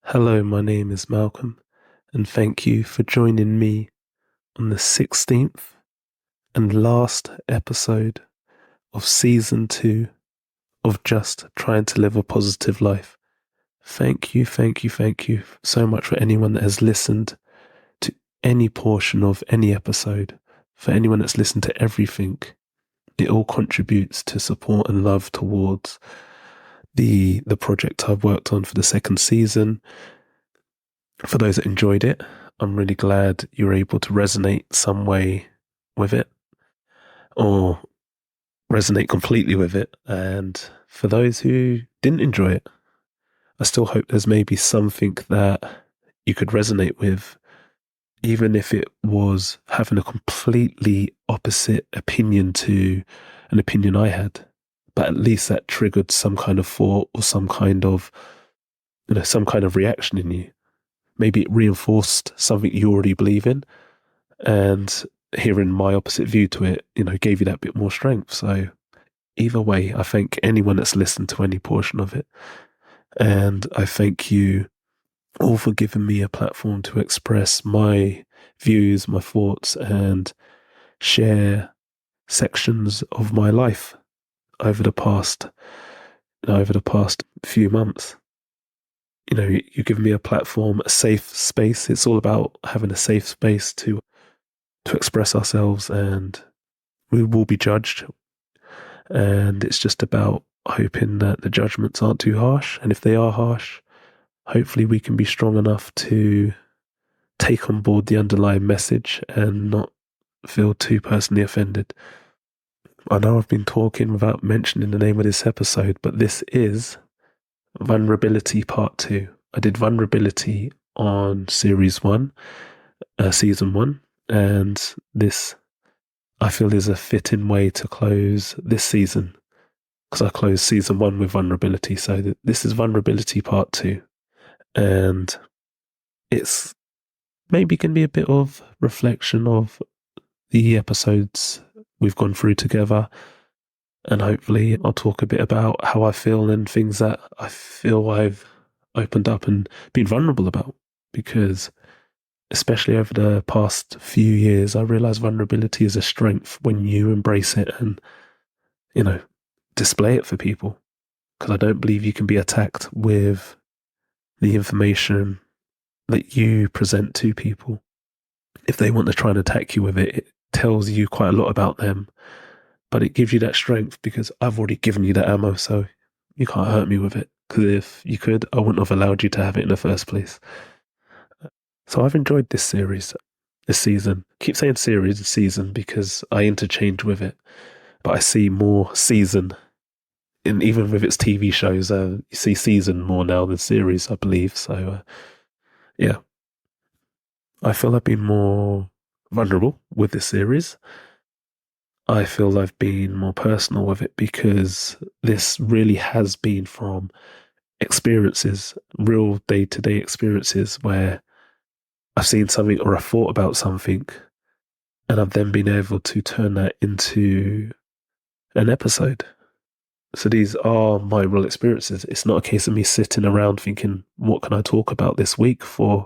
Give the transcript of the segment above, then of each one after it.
Hello, my name is Malcolm, and thank you for joining me on the 16th and last episode of season 2 of Just Trying to Live a Positive Life. Thank you so much for anyone that has listened to any portion of any episode, for anyone that's listened to everything. It all contributes to support and love towards the project I've worked on for the second season. For those that enjoyed it, I'm really glad you're able to resonate some way with it or resonate completely with it. And for those who didn't enjoy it, I still hope there's maybe something that you could resonate with, even if it was having a completely opposite opinion to an opinion I had. But at least that triggered some kind of thought or some kind of reaction in you. Maybe it reinforced something you already believe in, and hearing my opposite view to it, gave you that bit more strength. So either way, I thank anyone that's listened to any portion of it. And I thank you all for giving me a platform to express my views, my thoughts, and share sections of my life over the past few months. You give me a platform, a safe space. It's all about having a safe space to express ourselves, and we will be judged. And it's just about hoping that the judgments aren't too harsh. And if they are harsh, hopefully we can be strong enough to take on board the underlying message and not feel too personally offended. I know I've been talking without mentioning the name of this episode, but this is Vulnerability Part 2. I did Vulnerability on Series 1, Season 1, and this, I feel, is a fitting way to close this season, because I closed Season 1 with Vulnerability, so this is Vulnerability Part 2, and it's maybe can be a bit of reflection of the episodes we've gone through together. And hopefully I'll talk a bit about how I feel and things that I feel I've opened up and been vulnerable about. Because especially over the past few years, I realize vulnerability is a strength when you embrace it and, display it for people. Because I don't believe you can be attacked with the information that you present to people. If they want to try and attack you with it, it tells you quite a lot about them. But it gives you that strength because I've already given you that ammo, so you can't hurt me with it. Because if you could, I wouldn't have allowed you to have it in the first place. So I've enjoyed this series, this season. I keep saying series and season because I interchange with it. But I see more season, and even with its TV shows, you see season more now than series, I believe. So, yeah. I feel I've been more vulnerable with this series. I feel I've been more personal with it because this really has been from experiences, real day-to-day experiences where I've seen something or I thought about something and I've then been able to turn that into an episode. So these are my real experiences. It's not a case of me sitting around thinking, what can I talk about this week for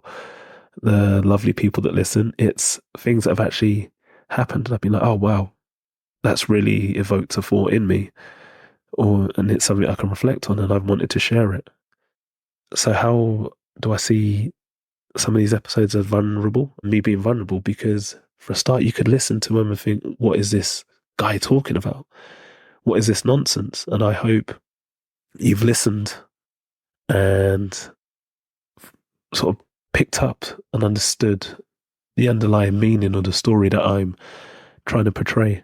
the lovely people that listen? It's things that have actually happened and I've been like, oh, wow. That's really evoked a thought in me, and it's something I can reflect on, and I've wanted to share it. So how do I see some of these episodes as vulnerable, me being vulnerable? Because for a start, you could listen to them and think, what is this guy talking about? What is this nonsense? And I hope you've listened and sort of picked up and understood the underlying meaning of the story that I'm trying to portray.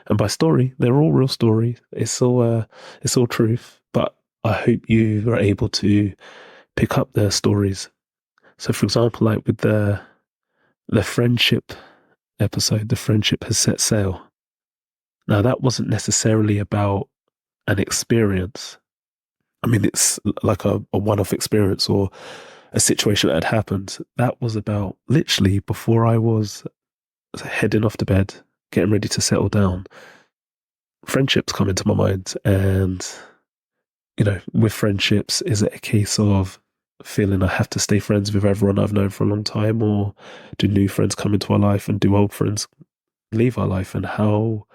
And by story, they're all real stories. It's all truth. But I hope you are able to pick up their stories. So, for example, like with the friendship episode, the friendship has set sail. Now, that wasn't necessarily about an experience. I mean, it's like a one-off experience or a situation that had happened. That was about literally before I was heading off to bed, getting ready to settle down. Friendships come into my mind, and with friendships, is it a case of feeling I have to stay friends with everyone I've known for a long time, or do new friends come into our life and do old friends leave our life, and how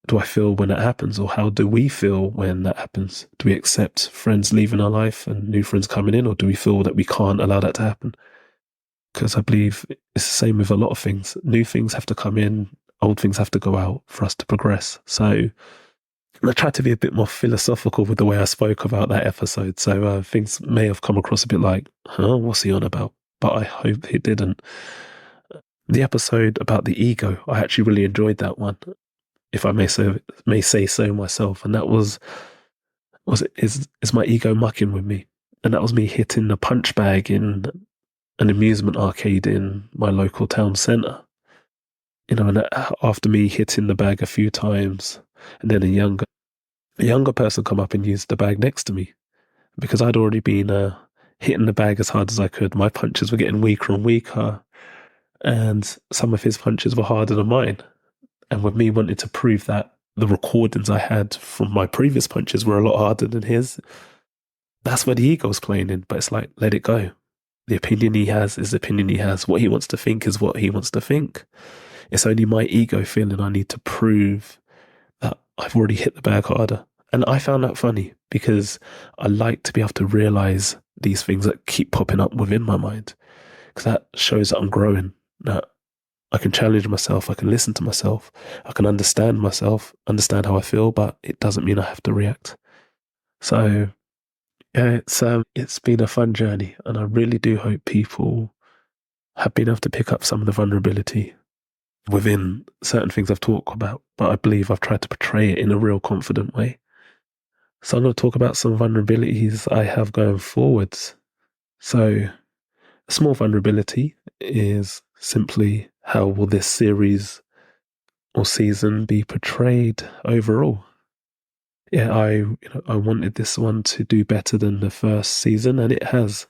do I feel when that happens, or how do we feel when that happens? Do we accept friends leaving our life and new friends coming in, or do we feel that we can't allow that to happen? Because I believe it's the same with a lot of things. New things have to come in, old things have to go out for us to progress. So I tried to be a bit more philosophical with the way I spoke about that episode. So things may have come across a bit like, what's he on about? But I hope it didn't. The episode about the ego, I actually really enjoyed that one, if I may say so myself. And that is my ego mucking with me? And that was me hitting the punch bag in an amusement arcade in my local town centre. And after me hitting the bag a few times, and then a younger person come up and use the bag next to me, because I'd already been hitting the bag as hard as I could. My punches were getting weaker and weaker, and some of his punches were harder than mine. And with me wanting to prove that the recordings I had from my previous punches were a lot harder than his, that's where the ego's playing in. But it's like, let it go. The opinion he has is the opinion he has. What he wants to think is what he wants to think. It's only my ego feeling I need to prove that I've already hit the bag harder. And I found that funny, because I like to be able to realize these things that keep popping up within my mind, because that shows that I'm growing, that I can challenge myself, I can listen to myself, I can understand myself, understand how I feel, but it doesn't mean I have to react. So yeah, it's been a fun journey, and I really do hope people have been able to pick up some of the vulnerability within certain things I've talked about, but I believe I've tried to portray it in a real confident way. So I'm going to talk about some vulnerabilities I have going forwards. So a small vulnerability is simply, how will this series or season be portrayed overall? Yeah, I wanted this one to do better than the first season, and it has,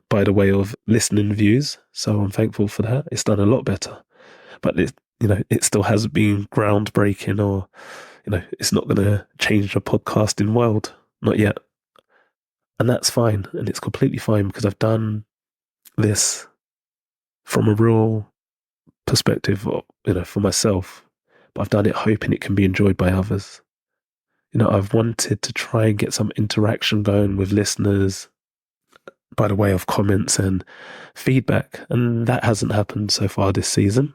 by the way of listening views. So I'm thankful for that. It's done a lot better, but it still hasn't been groundbreaking, or it's not going to change the podcasting world, not yet. And that's fine, and it's completely fine, because I've done this from a real perspective, for myself, but I've done it hoping it can be enjoyed by others. I've wanted to try and get some interaction going with listeners by the way of comments and feedback, and that hasn't happened so far this season.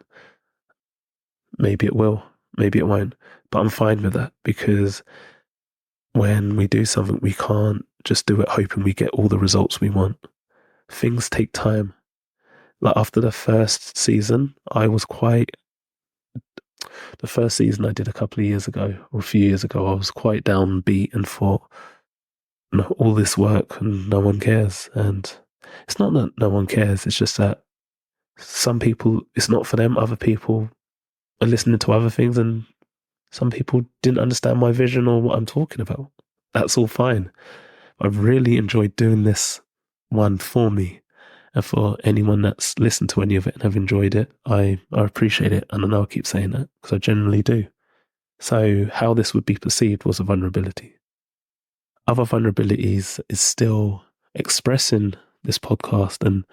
Maybe it will, maybe it won't, but I'm fine with that, because when we do something, we can't just do it hoping we get all the results we want. Things take time. Like after the first season, the first season I did a couple of years ago, or a few years ago, I was quite downbeat and thought, no, all this work and no one cares. And it's not that no one cares, it's just that some people, it's not for them. Other people are listening to other things, and some people didn't understand my vision or what I'm talking about. That's all fine. I've really enjoyed doing this one for me. And for anyone that's listened to any of it and have enjoyed it, I appreciate it. And I know I keep saying that, because I generally do. So how this would be perceived was a vulnerability. Other vulnerabilities is still expressing this podcast and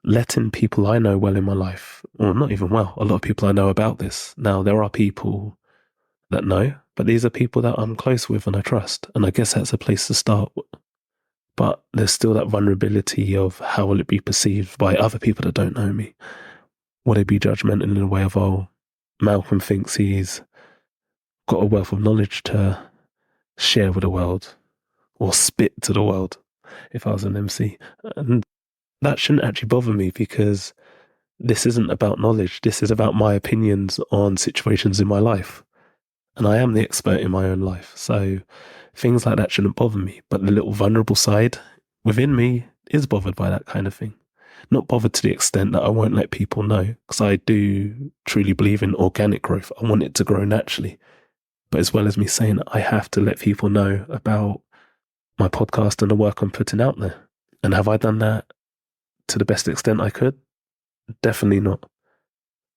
letting people I know well in my life, or not even well, a lot of people I know about this. Now, there are people that know, but these are people that I'm close with and I trust. And I guess that's a place to start. But there's still that vulnerability of, how will it be perceived by other people that don't know me? Will they be judgmental in a way of, oh, Malcolm thinks he's got a wealth of knowledge to share with the world, or spit to the world, if I was an MC. And that shouldn't actually bother me, because this isn't about knowledge. This is about my opinions on situations in my life. And I am the expert in my own life. So things like that shouldn't bother me. But the little vulnerable side within me is bothered by that kind of thing. Not bothered to the extent that I won't let people know, because I do truly believe in organic growth. I want it to grow naturally. But as well as me saying that, I have to let people know about my podcast and the work I'm putting out there. And have I done that to the best extent I could? Definitely not.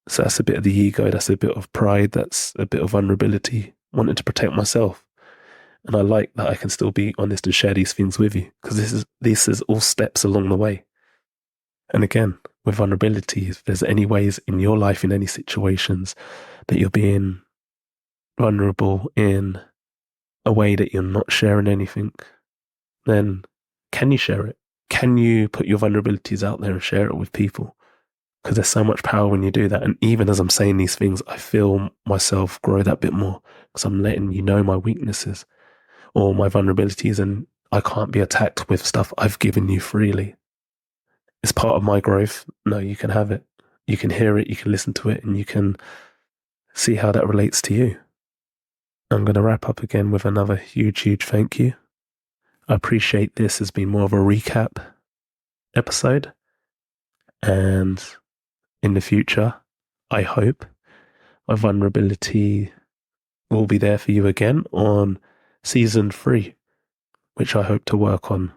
So that's a bit of the ego, that's a bit of pride, that's a bit of vulnerability, wanting to protect myself. And I like that I can still be honest and share these things with you, because this is all steps along the way. And again, with vulnerability, if there's any ways in your life, in any situations that you're being vulnerable in a way that you're not sharing anything, then can you share it? Can you put your vulnerabilities out there and share it with people? Because there's so much power when you do that. And even as I'm saying these things, I feel myself grow that bit more, because I'm letting you know my weaknesses or my vulnerabilities, and I can't be attacked with stuff I've given you freely. It's part of my growth. No, you can have it. You can hear it, you can listen to it, and you can see how that relates to you. I'm going to wrap up again with another huge, huge thank you. I appreciate this has been more of a recap episode. And in the future, I hope my vulnerability will be there for you again on season 3, which I hope to work on.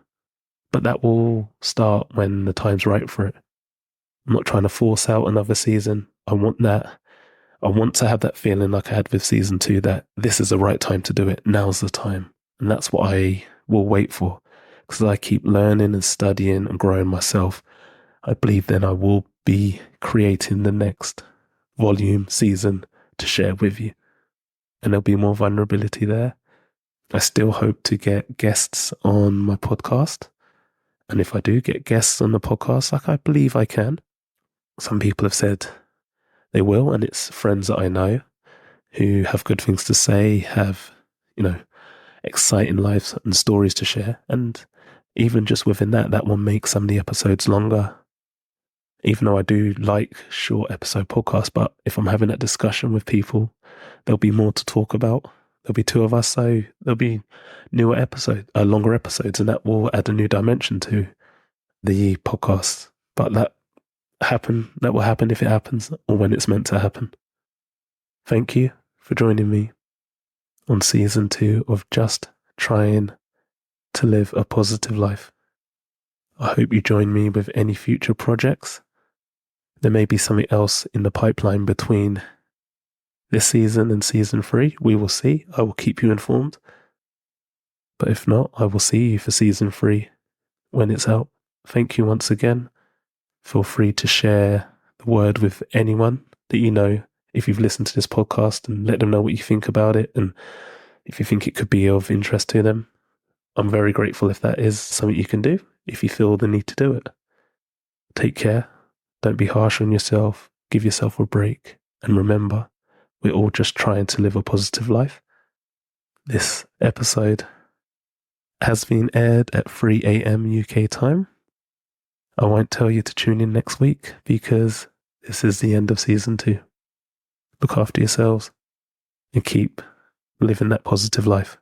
But that will start when the time's right for it. I'm not trying to force out another season. I want that. I want to have that feeling like I had with season 2, that this is the right time to do it. Now's the time. And that's what I will wait for. Because I keep learning and studying and growing myself, I believe then I will be creating the next volume, season to share with you. And there'll be more vulnerability there. I still hope to get guests on my podcast. And if I do get guests on the podcast, like I believe I can, some people have said they will, and it's friends that I know who have good things to say, have, exciting lives and stories to share. And even just within that will make some of the episodes longer. Even though I do like short episode podcasts, but if I'm having that discussion with people, there'll be more to talk about. There'll be 2 of us, so there'll be longer episodes, and that will add a new dimension to the podcast. But that will happen if it happens, or when it's meant to happen. Thank you for joining me on season 2 of Just Trying to Live a Positive Life. I hope you join me with any future projects. There may be something else in the pipeline between this season and season 3. We will see. I will keep you informed. But if not, I will see you for season 3 when it's out. Thank you once again. Feel free to share the word with anyone that you know if you've listened to this podcast, and let them know what you think about it, and if you think it could be of interest to them. I'm very grateful if that is something you can do, if you feel the need to do it. Take care. Don't be harsh on yourself. Give yourself a break. And remember, we're all just trying to live a positive life. This episode has been aired at 3 a.m. UK time. I won't tell you to tune in next week, because this is the end of season 2. Look after yourselves and keep living that positive life.